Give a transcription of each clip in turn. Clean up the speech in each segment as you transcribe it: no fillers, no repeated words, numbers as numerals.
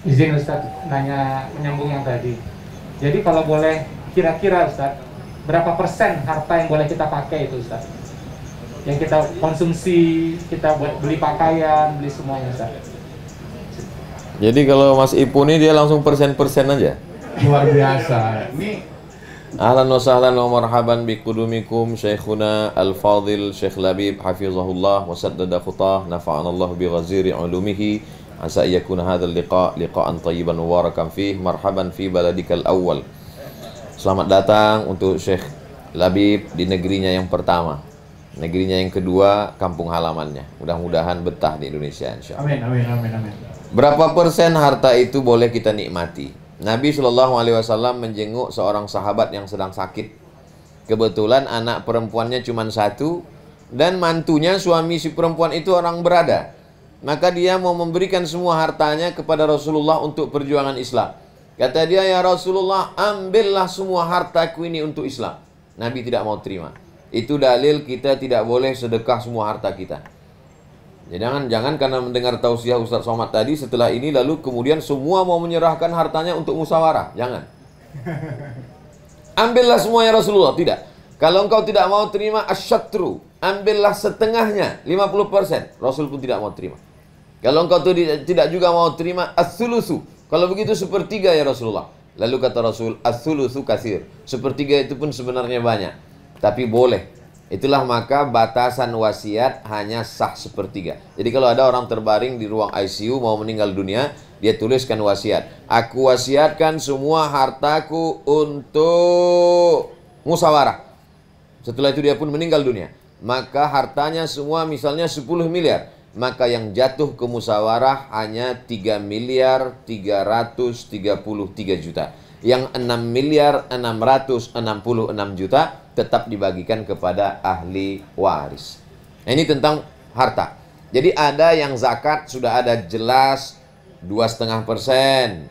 Izin Ustaz nanya menyambung yang tadi. Jadi kalau boleh kira-kira Ustaz, berapa persen harta yang boleh kita pakai itu Ustaz? Yang kita konsumsi, kita buat beli pakaian, beli semuanya Ustaz. Jadi kalau Mas Ipu ini dia langsung persen-persen aja. Luar biasa. Ini Ahlan wa sahlan wa marhaban biqudumikum Syekhuna Al-Fadil Syekh Labib hafizahullah wa saddada khutah nafa'anallahu bi ghaziri ulumihi asa yakuna hadzal liqa'an tayyiban mubarakan fih. Marhaban fi baladikal awwal. Selamat datang untuk Syekh Labib di negerinya yang pertama. Negerinya yang kedua, kampung halamannya. Mudah-mudahan betah di Indonesia insyaallah. amin, amin, amin, amin. Berapa persen harta itu boleh kita nikmati? Nabi SAW menjenguk seorang sahabat yang sedang sakit. Kebetulan anak perempuannya cuma satu, dan mantunya suami si perempuan itu orang berada. Maka dia mau memberikan semua hartanya kepada Rasulullah untuk perjuangan Islam. Kata dia, ya Rasulullah, ambillah semua hartaku ini untuk Islam. Nabi tidak mau terima. Itu dalil kita tidak boleh sedekah semua harta kita. Ya, jangan karena mendengar tausiah Ustaz Somad tadi, setelah ini lalu kemudian semua mau menyerahkan hartanya untuk musyawarah. Jangan. Ambillah semua ya Rasulullah. Tidak. Kalau engkau tidak mau terima asyatru, ambillah setengahnya, 50%. Rasul pun tidak mau terima. Kalau engkau tidak juga mau terima as-sulusu, kalau begitu sepertiga ya Rasulullah. Lalu kata Rasul, as-sulusu katsir. Sepertiga itu pun sebenarnya banyak, tapi boleh. Itulah maka batasan wasiat hanya sah sepertiga. Jadi kalau ada orang terbaring di ruang ICU mau meninggal dunia, dia tuliskan wasiat. Aku wasiatkan semua hartaku untuk musyawarah. Setelah itu dia pun meninggal dunia. Maka hartanya semua misalnya 10 miliar. Maka yang jatuh ke musyawarah hanya 3 miliar 333 juta. Yang 6 miliar 666 juta tetap dibagikan kepada ahli waris. Nah, ini tentang harta. Jadi ada yang zakat sudah ada jelas 2,5%.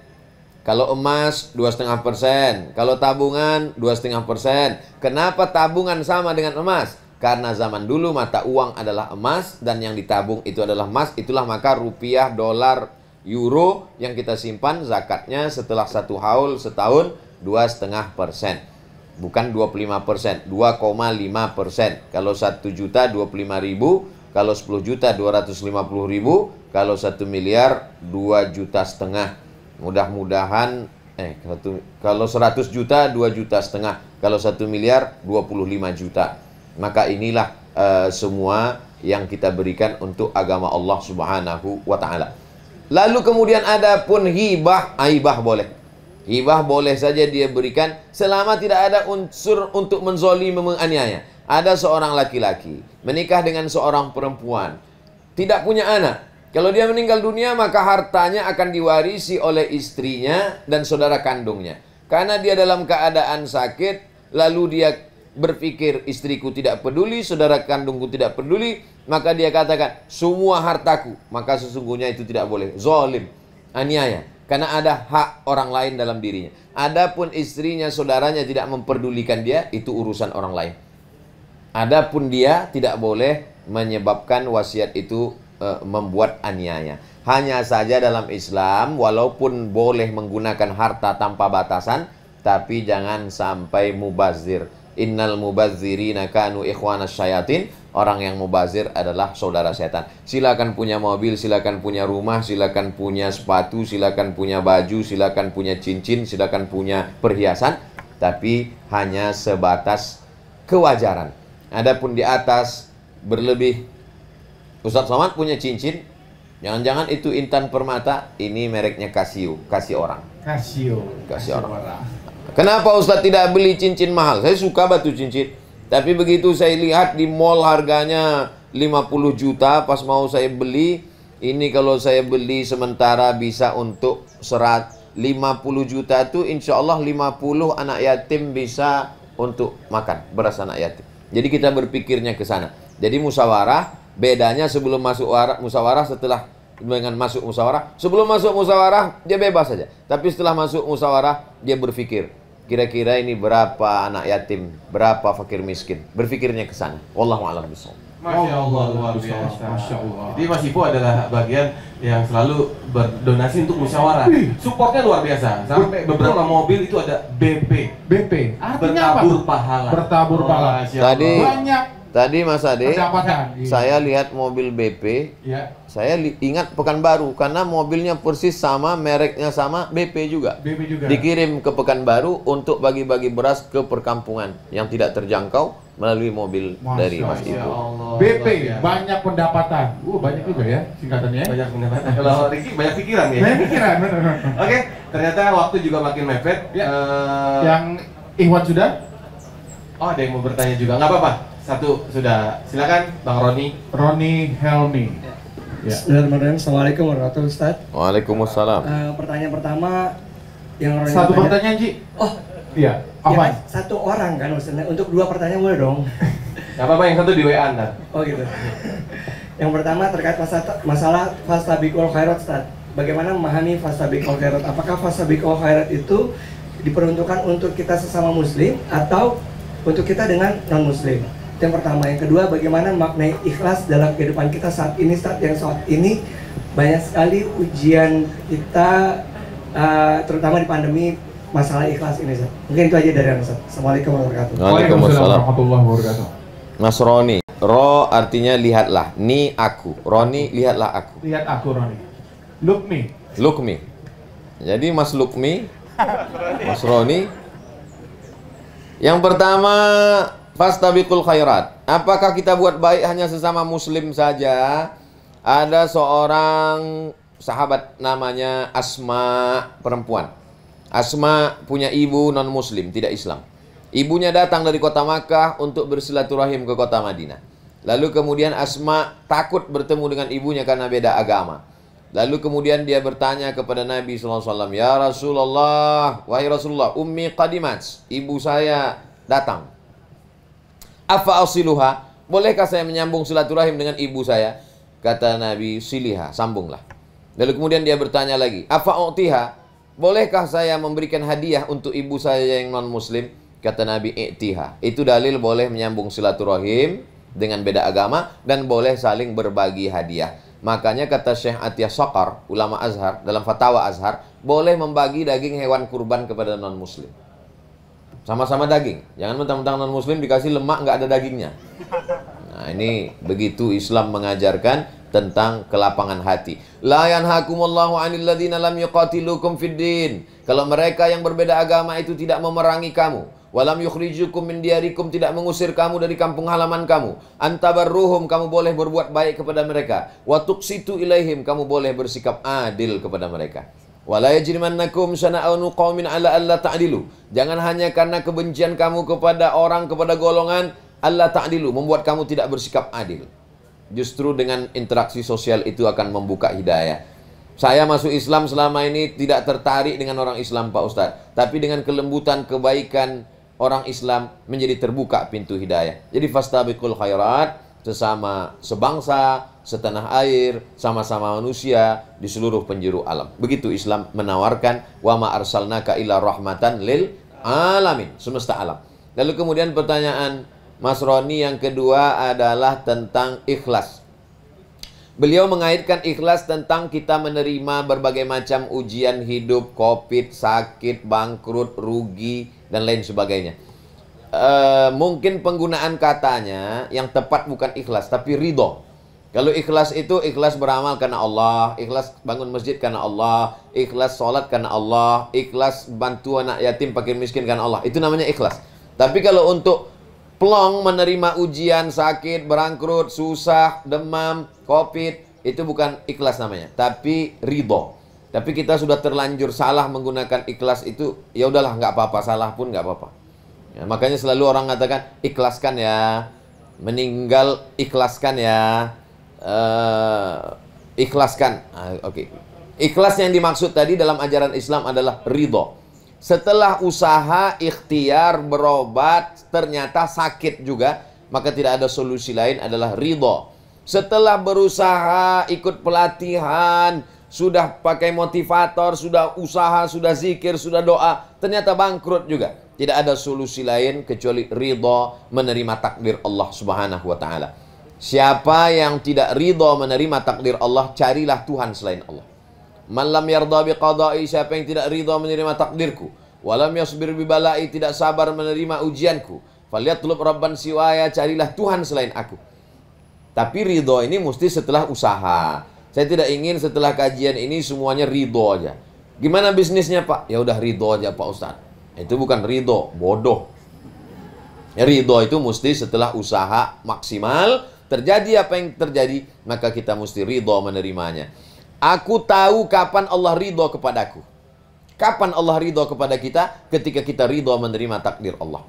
Kalau emas 2,5%. Kalau tabungan 2,5%. Kenapa tabungan sama dengan emas? Karena zaman dulu mata uang adalah emas dan yang ditabung itu adalah emas. Itulah maka rupiah, dolar, euro yang kita simpan zakatnya setelah 1 haul setahun 2,5%. Bukan 25%, 2,5%. Kalau 1 juta 25.000, kalau 10 juta 250.000, kalau 1 miliar 2,5 juta. Mudah-mudahan kalau 100 juta 2,5 juta, kalau 1 miliar 25 juta. Maka inilah semua yang kita berikan untuk agama Allah Subhanahu wa taala. Lalu kemudian ada pun hibah, hibah boleh. Hibah boleh saja dia berikan selama tidak ada unsur untuk menzolimi, menganiaya. Ada seorang laki-laki menikah dengan seorang perempuan, tidak punya anak. Kalau dia meninggal dunia maka hartanya akan diwarisi oleh istrinya dan saudara kandungnya. Karena dia dalam keadaan sakit, lalu dia berpikir istriku tidak peduli, saudara kandungku tidak peduli, maka dia katakan semua hartaku. Maka sesungguhnya itu tidak boleh, zalim, aniaya. Karena ada hak orang lain dalam dirinya. Adapun istrinya, saudaranya tidak memperdulikan dia, itu urusan orang lain. Adapun dia tidak boleh menyebabkan wasiat itu membuat aniaya. Hanya saja dalam Islam, walaupun boleh menggunakan harta tanpa batasan, tapi jangan sampai mubazir. Innal mubazzirina kanu ikhwanas syayatin. Orang yang mubazir adalah saudara setan. Silakan punya mobil, silakan punya rumah, silakan punya sepatu, silakan punya baju, silakan punya cincin, silakan punya perhiasan, tapi hanya sebatas kewajaran. Adapun di atas berlebih. Ustaz Somad punya cincin, jangan-jangan itu Intan Permata, ini mereknya Casio, kasih orang. Casio. Kasih orang. Kenapa Ustaz tidak beli cincin mahal? Saya suka batu cincin. Tapi begitu saya lihat di mall harganya 50 juta, pas mau saya beli, ini kalau saya beli sementara bisa untuk 50 juta itu insya Allah 50 anak yatim bisa untuk makan, beras anak yatim. Jadi kita berpikirnya ke sana. Jadi musyawarah, bedanya sebelum masuk musyawarah, setelah dengan masuk musyawarah. Sebelum masuk musyawarah dia bebas saja. Tapi setelah masuk musyawarah dia berpikir, kira-kira ini berapa anak yatim, berapa fakir miskin. Berpikirnya ke sana. Wallahu a'lam bishawab. Masya Allah, luar biasa. Masya Allah. Jadi Mas Ipo adalah bagian yang selalu berdonasi untuk musyawarah. Supportnya luar biasa. Sampai beberapa mobil itu ada BP. BP. Artinya apa? Bertabur pahala. Bertabur pahala. Masya Allah. Banyak Tadi Mas Ade, pendapatan. saya lihat mobil BP, Ya, saya ingat Pekanbaru karena mobilnya persis sama, mereknya sama, BP juga. BP juga. Dikirim ke Pekanbaru untuk bagi-bagi beras ke perkampungan yang tidak terjangkau melalui mobil Masya dari Mas Masya Ibu. Allah. BP Luar biasa. banyak pendapatan. Banyak juga ya singkatannya. Banyak pendapatan. Kalau Riki banyak pikiran ya. Banyak pikiran, benar. Oke, ternyata waktu juga makin mepet. Ya. Yang Ikhwan sudah? Oh, ada yang mau bertanya juga. Nggak apa-apa. Satu sudah. Silakan, Bang Roni. Roni Helmi. Ya. Bismillahirrahmanirrahim. Assalamualaikum warahmatullahi wabarakatuh. Waalaikumsalam. Pertanyaan pertama yang orang Satu tanya- pertanyaan, Ji. Oh, Iya. ya, Apa? satu orang kan maksudnya. Untuk dua pertanyaan boleh dong? Nggak apa-apa, yang satu di WA Anda. Oh gitu. Yang pertama terkait masalah fastabiqul khairat, Ustaz. Bagaimana memahami fastabiqul khairat? Apakah fastabiqul khairat itu diperuntukkan untuk kita sesama muslim atau untuk kita dengan non muslim? Itu yang pertama. Yang kedua, bagaimana maknai ikhlas dalam kehidupan kita saat ini, saat ini banyak sekali ujian kita, terutama di pandemi, masalah ikhlas ini, Ustaz. Mungkin itu aja dari Anda, Ustaz. Assalamualaikum warahmatullahi wabarakatuh. Waalaikumsalam. warahmatullahi wabarakatuh. Mas Roni, Ro artinya lihatlah, ni aku. Roni, lihatlah aku. Lihat aku, Roni. Look me. Lukmi. Jadi Mas Lukmi, Mas Roni. Yang pertama, fastabiqul khairat. Apakah kita buat baik hanya sesama muslim saja? Ada seorang sahabat namanya Asma, perempuan. Asma punya ibu non muslim, tidak Islam. Ibunya datang dari kota Makkah untuk bersilaturahim ke kota Madinah. Lalu kemudian Asma takut bertemu dengan ibunya karena beda agama. Lalu kemudian dia bertanya kepada Nabi SAW, "Ya Rasulullah, wahai Rasulullah, ummi qadimat, ibu saya datang. Afa asiluha, bolehkah saya menyambung silaturahim dengan ibu saya?" Kata Nabi, "Siliha, sambunglah." Lalu kemudian dia bertanya lagi, "Afa u'tiha, bolehkah saya memberikan hadiah untuk ibu saya yang non muslim?" Kata Nabi, "I'tiha." Itu dalil boleh menyambung silaturahim dengan beda agama dan boleh saling berbagi hadiah. Makanya kata Syekh Atiyah Saqar, ulama Azhar, dalam fatwa Azhar, boleh membagi daging hewan kurban kepada non muslim. Sama-sama daging. Jangan mentang-mentang non muslim dikasih lemak nggak ada dagingnya. Nah, ini begitu Islam mengajarkan tentang kelapangan hati. La yanhakumullahu 'anil ladzina lam yuqatilukum fid din. Kalau mereka yang berbeda agama itu tidak memerangi kamu, walam yukhrijukum min diyarikum, tidak mengusir kamu dari kampung halaman kamu, antabarruhum, kamu boleh berbuat baik kepada mereka, wa tuqsitu ilaihim, kamu boleh bersikap adil kepada mereka. Wala yajrimannakum shana'anu qaumin 'ala alla ta'dilu. Jangan hanya karena kebencian kamu kepada orang, kepada golongan, alla ta'dilu, membuat kamu tidak bersikap adil. Justru dengan interaksi sosial itu akan membuka hidayah. Saya masuk Islam selama ini tidak tertarik dengan orang Islam, Pak Ustadz, tapi dengan kelembutan, kebaikan orang Islam menjadi terbuka pintu hidayah. Jadi fastabiqul khairat, sesama sebangsa, setanah air, sama-sama manusia di seluruh penjuru alam. Begitu Islam menawarkan, wa ma arsalnaka illa rahmatan lil alamin, semesta alam. Lalu kemudian pertanyaan Mas Roni yang kedua adalah tentang ikhlas. Beliau mengaitkan ikhlas tentang kita menerima berbagai macam ujian hidup, COVID, sakit, bangkrut, rugi, dan lain sebagainya. Mungkin penggunaan katanya yang tepat bukan ikhlas, tapi ridho. Kalau ikhlas itu ikhlas beramal karena Allah, ikhlas bangun masjid karena Allah, ikhlas sholat karena Allah, ikhlas bantu anak yatim, fakir miskin karena Allah. Itu namanya ikhlas. Tapi kalau untuk plong menerima ujian, sakit, bangkrut, susah, demam, COVID, itu bukan ikhlas namanya, tapi ridho. Tapi kita sudah terlanjur salah menggunakan ikhlas itu, ya udahlah, nggak apa-apa, salah pun nggak apa-apa. Ya, makanya selalu orang mengatakan ikhlaskan ya, meninggal ikhlaskan ya, ikhlaskan. Oke. Ikhlas yang dimaksud tadi dalam ajaran Islam adalah ridho. Setelah usaha, ikhtiar, berobat, ternyata sakit juga, maka tidak ada solusi lain adalah ridho. Setelah berusaha, ikut pelatihan, sudah pakai motivator, sudah usaha, sudah zikir, sudah doa, ternyata bangkrut juga. Tidak ada solusi lain kecuali ridho, menerima takdir Allah Subhanahu wa ta'ala. Siapa yang tidak ridho menerima takdir Allah, carilah Tuhan selain Allah. Man lam yarda biqada'i, siapa yang tidak ridho menerima takdirku, walam yasbir bibalai, tidak sabar menerima ujianku, falyatlub rabban siwaya, carilah Tuhan selain aku. Tapi ridho ini mesti setelah usaha. Saya tidak ingin setelah kajian ini semuanya ridho aja. Gimana bisnisnya Pak? Ya udah ridho aja Pak Ustadz. Itu bukan ridho, bodoh. Ridho itu mesti setelah usaha maksimal, terjadi apa yang terjadi, maka kita mesti ridho menerimanya. Aku tahu kapan Allah ridho kepadaku. Kapan Allah ridho kepada kita? Ketika kita ridho menerima takdir Allah.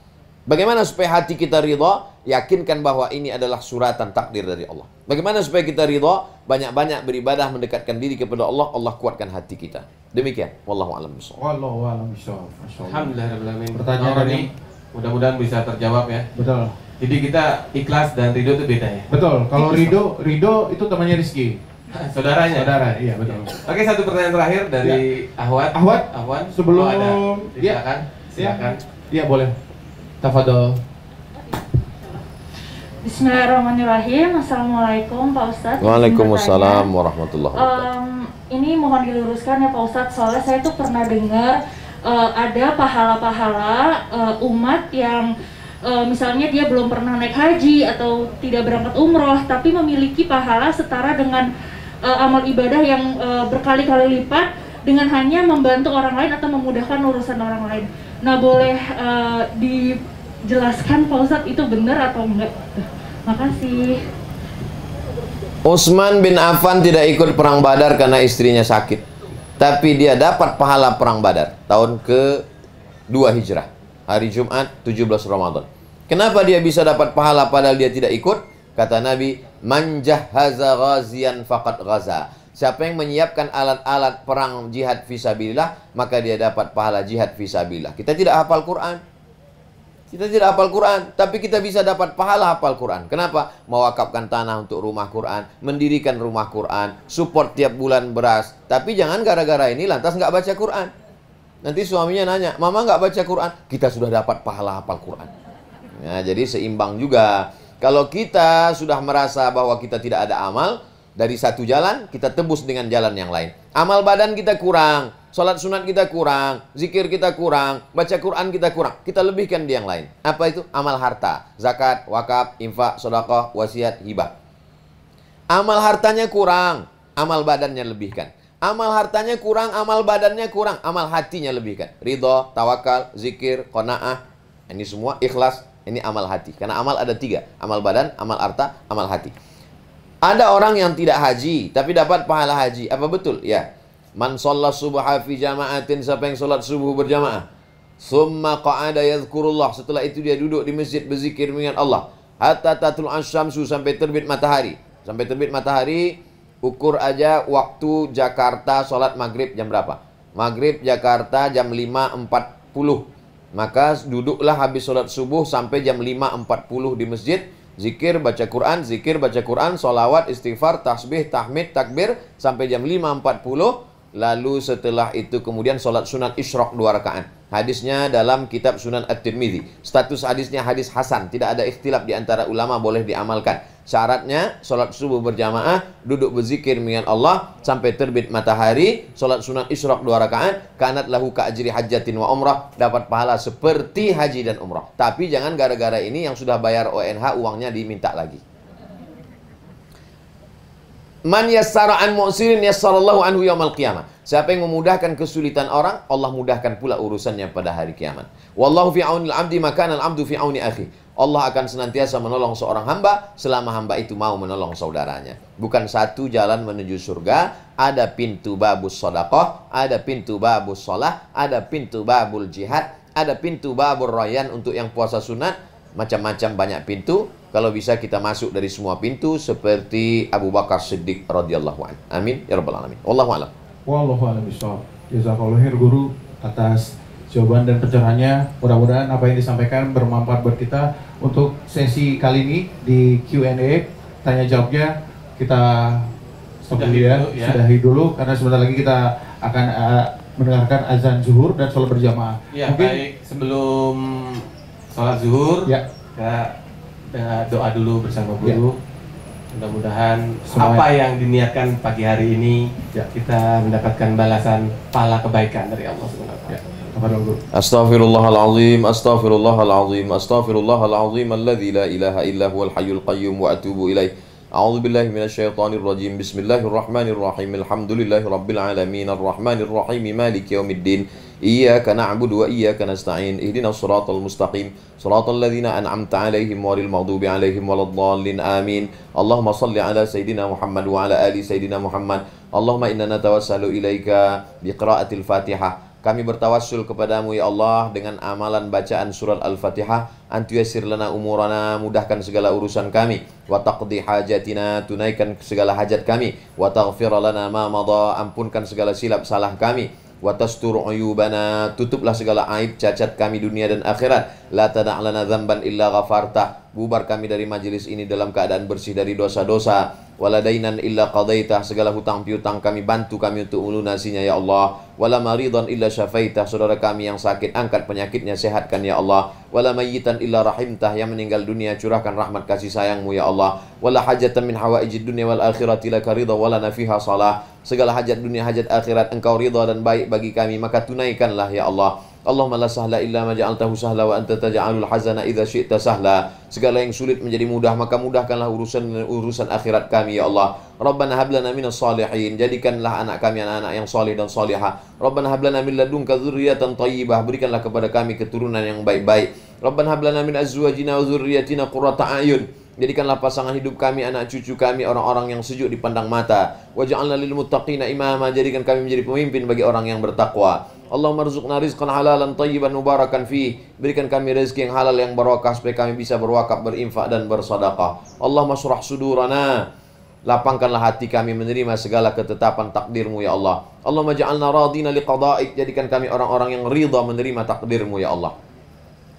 Bagaimana supaya hati kita ridho? Yakinkan bahwa ini adalah suratan takdir dari Allah. Bagaimana supaya kita ridho? Banyak-banyak beribadah, mendekatkan diri kepada Allah. Allah kuatkan hati kita. Demikian. Wallahu a'lam bishawab. Wallahu a'lam bishawab. Alhamdulillahirrahmanirrahim. Pertanyaan ini ini mudah-mudahan bisa terjawab ya. betul. Jadi kita ikhlas dan ridho itu beda ya. Betul. Kalau Ridho itu temannya Rizky. Saudaranya. Saudara, iya betul. Oke, satu pertanyaan terakhir dari Ahwat. Ahwan, sebelum ada. ya, Silakan. Iya boleh. Tafadhol. Bismillahirrahmanirrahim. Assalamualaikum Pak Ustadz. Waalaikumsalam warahmatullahi wabarakatuh. Ini mohon diluruskan ya Pak Ustadz, soalnya saya tuh pernah dengar ada pahala-pahala umat yang misalnya dia belum pernah naik haji atau tidak berangkat umroh, tapi memiliki pahala setara dengan amal ibadah yang berkali-kali lipat dengan hanya membantu orang lain atau memudahkan urusan orang lain. Nah, boleh dijelaskan Pak Ustadz itu benar atau enggak? Makasih. Utsman bin Affan tidak ikut perang Badar karena istrinya sakit. Tapi dia dapat pahala perang Badar tahun ke-2 Hijrah. Hari Jumat 17 Ramadan. Kenapa dia bisa dapat pahala padahal dia tidak ikut? Kata Nabi, "Man jahhaza ghaziyan faqad ghaza." Siapa yang menyiapkan alat-alat perang jihad fisabilillah, maka dia dapat pahala jihad fisabilillah. Kita tidak hafal Quran. Kita tidak hafal Quran, tapi kita bisa dapat pahala hafal Quran. Kenapa? Mewakafkan tanah untuk rumah Quran, mendirikan rumah Quran, support tiap bulan beras. Tapi jangan gara-gara ini lantas nggak baca Quran. Nanti suaminya nanya, "Mama nggak baca Quran?" Kita sudah dapat pahala hafal Quran. Nah, jadi seimbang juga. Kalau kita sudah merasa bahwa kita tidak ada amal, dari satu jalan, kita tebus dengan jalan yang lain. Amal badan kita kurang, sholat sunat kita kurang, zikir kita kurang, baca Quran kita kurang. Kita lebihkan di yang lain. Apa itu? Amal harta, zakat, wakaf, infak, sedekah, wasiat, hibah. Amal hartanya kurang, amal badannya lebihkan. Amal hartanya kurang, amal badannya kurang, amal hatinya lebihkan. Ridho, tawakal, zikir, qanaah. Ini semua ikhlas, ini amal hati. Karena amal ada 3, amal badan, amal harta, amal hati. Ada orang yang tidak haji, tapi dapat pahala haji. Apa betul? Ya. Man shalla subha fi jama'atin, siapa yang sholat subuh berjamaah. Summa qa'ada yadhkurullah, setelah itu dia duduk di masjid berzikir mengingat Allah. Hatta tatul asyamsu, sampai terbit matahari. Sampai terbit matahari, ukur aja waktu Jakarta sholat maghrib jam berapa. Maghrib Jakarta jam 5.40. Maka duduklah habis sholat subuh sampai jam 5.40 di masjid. Zikir, baca Quran, sholawat, istighfar, tasbih, tahmid, takbir sampai jam 5.40. Lalu setelah itu kemudian sholat sunat isyraq 2 rakaat. Hadisnya dalam kitab Sunan At-Tirmidzi. Status hadisnya hadis hasan, tidak ada ikhtilaf di antara ulama, boleh diamalkan. Syaratnya sholat subuh berjamaah, duduk berzikir mengingat Allah sampai terbit matahari, sholat sunat isyraq 2 rakaat, kanat lahu ka ajri hajjatin wa umrah, dapat pahala seperti haji dan umrah. Tapi jangan gara-gara ini yang sudah bayar ONH uangnya diminta lagi. Man yassara an mu'sirin yassarallahu anhu yaumal qiyamah. Siapa yang memudahkan kesulitan orang, Allah mudahkan pula urusannya pada hari kiamat. Wallahu fi aunil 'abdi maka al 'abdu fi auni akhi. Allah akan senantiasa menolong seorang hamba selama hamba itu mau menolong saudaranya. Bukan satu jalan menuju surga, ada pintu babus sedekah, ada pintu babus shalah, ada pintu babul jihad, ada pintu babur rayyan untuk yang puasa sunat, macam-macam banyak pintu. Kalau bisa kita masuk dari semua pintu seperti Abu Bakar Siddiq radhiyallahu anhu. Amin ya rabbal alamin. Wallahu a'lam. Wallahu a'lam bishawab. Jazakallahu khair guru atas jawaban dan pencerahannya. Mudah-mudahan apa yang disampaikan bermanfaat buat kita. Untuk sesi kali ini di Q&A tanya jawabnya kita stop dulu ya. Sudahi dulu karena sebentar lagi kita akan mendengarkan azan zuhur dan sholat berjamaah. Ya, mungkin baik, sebelum sholat zuhur ya, kita doa dulu bersama guru. Mudah-mudahan Semuanya. apa yang diniatkan pagi hari ini Ya. kita mendapatkan balasan pahala kebaikan dari Allah Subhanahu wa taala. Kepada Guru. Astaghfirullahalazim, astaghfirullahalazim, astaghfirullahalazim alladzi la ilaha illa huwal hayyul qayyum wa atubu ilaih. A'udzu billahi minasyaitonir rajim. Bismillahirrahmanirrahim. Alhamdulillahirabbil alamin arrahmanir rahim maliki yaumiddin. Iyyaka na'budu wa iyyaka nasta'in. Ihdinas shiratal mustaqim. Shiratal ladzina an'amta 'alaihim ghairil maghdubi 'alaihim waladdallin. Amin. Allahumma shalli ala sayidina Muhammad wa ala ali sayidina Muhammad. Allahumma inna natawassalu ilaika biqiraatil Fatihah. Kami bertawassul kepadamu ya Allah dengan amalan bacaan surat Al-Fatihah. Antu yassir lana umurana, mudahkan segala urusan kami. Wa taqdi hajatina, tunaikan segala hajat kami. Wa taghfir lana ma madha, ampunkan segala silap salah kami. Wa tastur uyubana, tutuplah segala aib cacat kami dunia dan akhirat. La tada' lana dzamban illa ghafartah, bubar kami dari majelis ini dalam keadaan bersih dari dosa-dosa. Wala dainan illa qadaitah, segala hutang piutang kami bantu kami untuk melunasinya ya Allah. Wala maridan illa syafaitah, saudara kami yang sakit angkat penyakitnya, sehatkan ya Allah. Wala mayyitan illa rahimtah, yang meninggal dunia curahkan rahmat kasih sayangmu ya Allah. Wala hajatan min hawaijid dunya wal akhirati laka ridha wala nafiha salah, segala hajat dunia hajat akhirat engkau ridha dan baik bagi kami, maka tunaikanlah ya Allah. Allahumma la sahla illa ma ja'altahu sahla wa anta taj'alul hazana idza syi'ta sahla. Segala yang sulit menjadi mudah, maka mudahkanlah urusan akhirat kami ya Allah. Rabbana hab lana minas salihin, jadikanlah anak kami anak-anak yang saleh dan salihah. Rabbana hab lana min ladunka dzurriyyatan thayyibah, berikanlah kepada kami keturunan yang baik-baik. Rabbana hab lana min azwajina wa dzurriyyatina qurrata a'yun, jadikanlah pasangan hidup kami, anak cucu kami orang-orang yang sejuk dipandang mata. Waj'alna lil muttaqina imama, jadikan kami menjadi pemimpin bagi orang yang bertakwa. Allahumma rzuqna rizqan halalan tayyiban mubarakan fih, berikan kami rezeki yang halal yang barakah supaya kami bisa berwakaf, berinfak dan bersedekah. Allahumma surah sudurana, lapangkanlah hati kami menerima segala ketetapan takdirmu ya Allah. Allahumma ja'alna radina liqada'ik, jadikan kami orang-orang yang ridha menerima takdirmu ya Allah.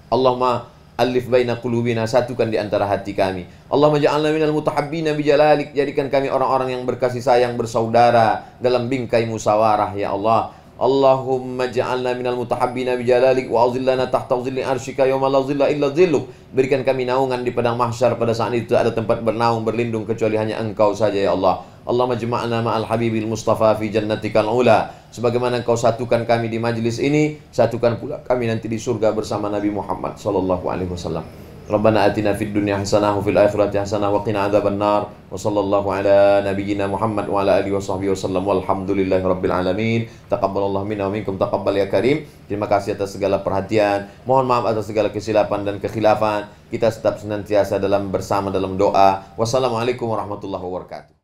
Allahumma alif baina qulubina, satukan di antara hati kami. Allahumma ja'alna minal mutahabbina bijalalik, jadikan kami orang-orang yang berkasih sayang bersaudara dalam bingkai musyawarah ya Allah. Allahumma ja'alna minal mutahabbina bijalalik wa azillana tahta zilli arsyika yawma la zilla illa zilluk, berikan kami naungan di padang mahsyar, pada saat itu ada tempat bernaung berlindung kecuali hanya engkau saja ya Allah. Allahumma jama'na ma'al habibil mustafa fi jannatikal ula, sebagaimana engkau satukan kami di majlis ini, satukan pula kami nanti di surga bersama Nabi Muhammad sallallahu alaihi wasallam. Rabbana atina fid dunya hasanah wa fil akhirati hasanah wa qina adzabannar. Wa sallallahu ala nabiyyina Muhammad wa ala alihi washabbihi wasallam. Walhamdulillahi rabbil alamin. Taqabbalallahu minna wa minkum taqabbal ya karim. Terima kasih atas segala perhatian. Mohon maaf atas segala kesilapan dan kekhilafan. Kita tetap senantiasa bersama dalam doa. Wassalamualaikum warahmatullahi wabarakatuh.